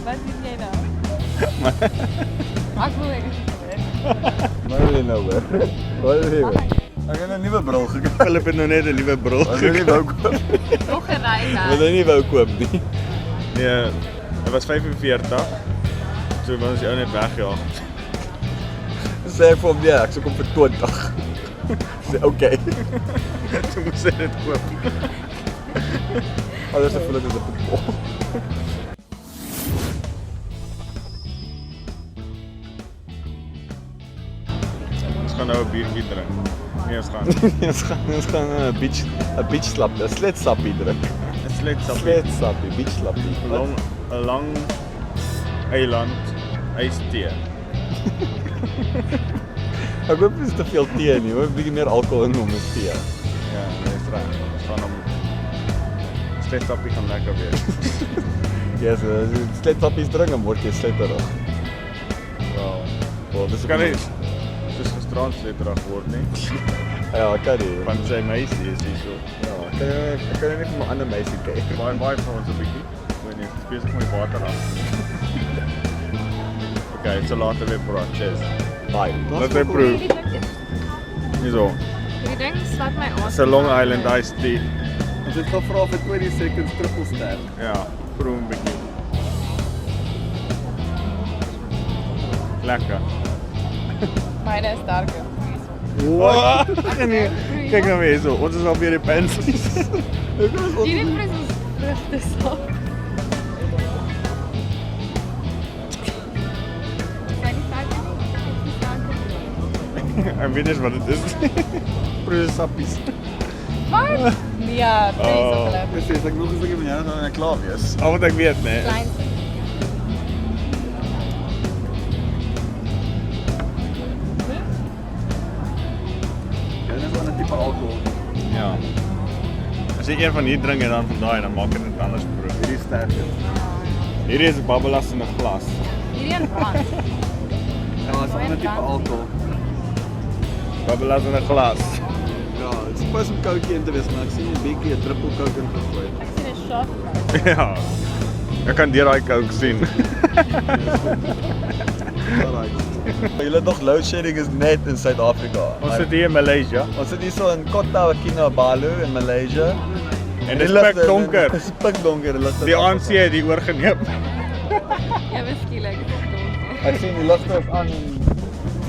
Wat doen jy nou? Ek wil ek Maar wil jy nou hoor? Wat wil jy hoor? Ek het 'n nuwe bril gekoop. Philip het nou net 'n nuwe bril Wat wil jy wou koop? nog gery Wat jy nie wou koop nie. Nee, dit was 45. So was die ou net weggejaag. Sê ek vir hom nee, ek sê kom vir 20. Sê okay. Toe moes hy dit koop. Alles voel dit is 'n pitbull. Ons gaan nou 'n biertjie drink. Nee, ons gaan Ons gaan 'n beach slap, 'n sletsappie drink. 'n sletsappie. Sletsappie, beach slappie. 'n lang eiland ystee. Ek hoop dit is te veel tee nie, hoor 'n bietjie meer alkohol in hom is tee. Ja, dis reg. Ons gaan hom sletsappie gaan lekker wees. Ja, so sletsappies drink en word jy sletterig. Wel, Dis kan nie soos gisterand sletterig word nie. Ja, kan nie. Want sy meisie is hier so. Ja, ek kan net vir my ander meisie kyk. Baie vir ons 'n bietjie. Ek weet nie, ek is besig met die water af. Okay, so later weer praat. Cheers. Bye. Laat my proe. Hierso. Hierdie ding slaat my aan. It's a Long Island iced tea. Ons het gevra vir 20 seconds triple ster. Ja, proe 'n bietjie. Lekker. Myne is sterker. Wow! Nee, kyk nou weer so. Ons is al weer die pensies. Hierdie prins vrugte sap. Ek weet nie wat dit is. Proe sappies. Wat? Nee, prins op hulle. Dis ek wil gesê van jou dan klaar wees. Al wat ek weet, nee. Klein. Ja, dis 'n tipe alkohol. Ja. As jy een van hier drink en dan van daai, dan maak dit net anders proe. Hierdie sterker. Hierdie is babbelas in 'n glas. Hierdie een brand. Ja, dis 'n tipe alkohol. Babbelas in 'n glas. Ja, dit is pas om coke in te wees, maar ek sien 'n bietjie 'n druppel coke in gegooi. Ek sien 'n shot. Ja. Ek kan deur daai coke sien. Alright. Julle nog load shedding is net in Suid-Afrika. Ons sit hier in Maleisië Ons sit hier so in Kota Kinabalu in Maleisië. en dit is pikdonker. Dit is pikdonker. Die ANC het die oorgeneem. Ja, beskielik. Ek sien die ligte is aan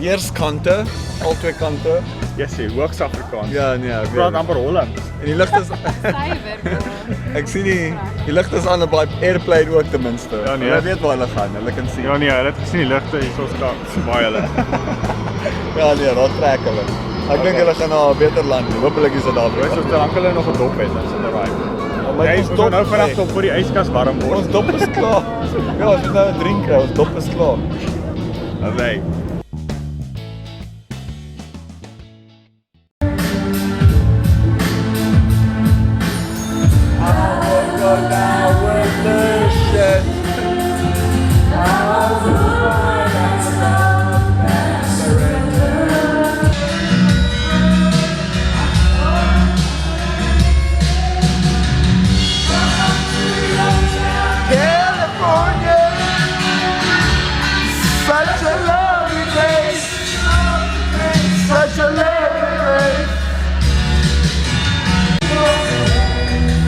weerskante, al twee kante. Jy sê hoogs Afrikaans. Ja, nee, ek Praat weet. amper Holland. En die ligte is Sywer. ek sien die ligte is aan op daai airplane ook ten minste. Ja, nee. Hulle weet waar hulle gaan. Hulle kan sien. Ja nee, hulle het gesien die ligte hier so staan. Baie hulle. Ja, nee, daar trek hulle. Ek dink hulle gaan na 'n beter land. Hoopelik is dit daar. Jy sê solank hulle nog 'n dop het, dan sit alraai. Maar Jy ons moet dop nou vinnig nee. stop voor die yskas warm word. Ons dop is klaar. Ja, ons moet nou 'n drink kry. Ons dop is klaar. Alright.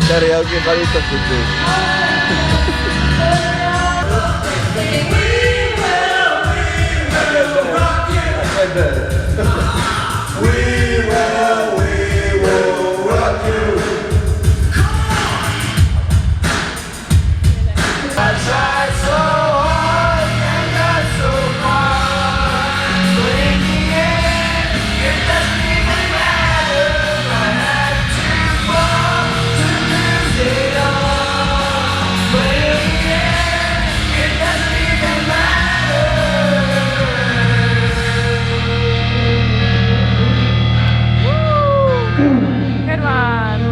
Karaoke gaan niet op goed doen. Good one.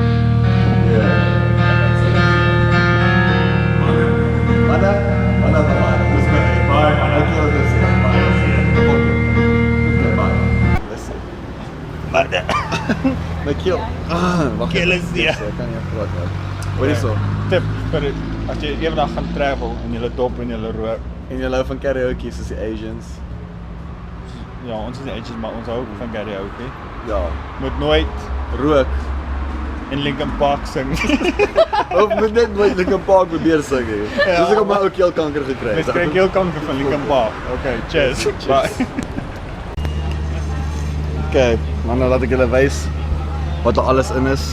Mana teman? Terus bye. Mana kira terus bye. My keel. Wacht Keel is even. die. Ik kan niet praten. Wat is zo? Tip, as jy eendag gaan travel en jy dop en jy rook. En jy hou van karaoke soos die Asians. Ja, ons is die Asians, maar ons hou ook van karaoke. Ja. Moet nooit Rook. in Linkin Park sing. Of moet net nooit Linkin Park probeer sing hè. Ja, Soos ek op my ou keelkanker gekry Mens het. kry keelkanker van Linkin Park. Okay, cheers. Bye. Okay, maar nou laat ek julle wys wat er alles in is.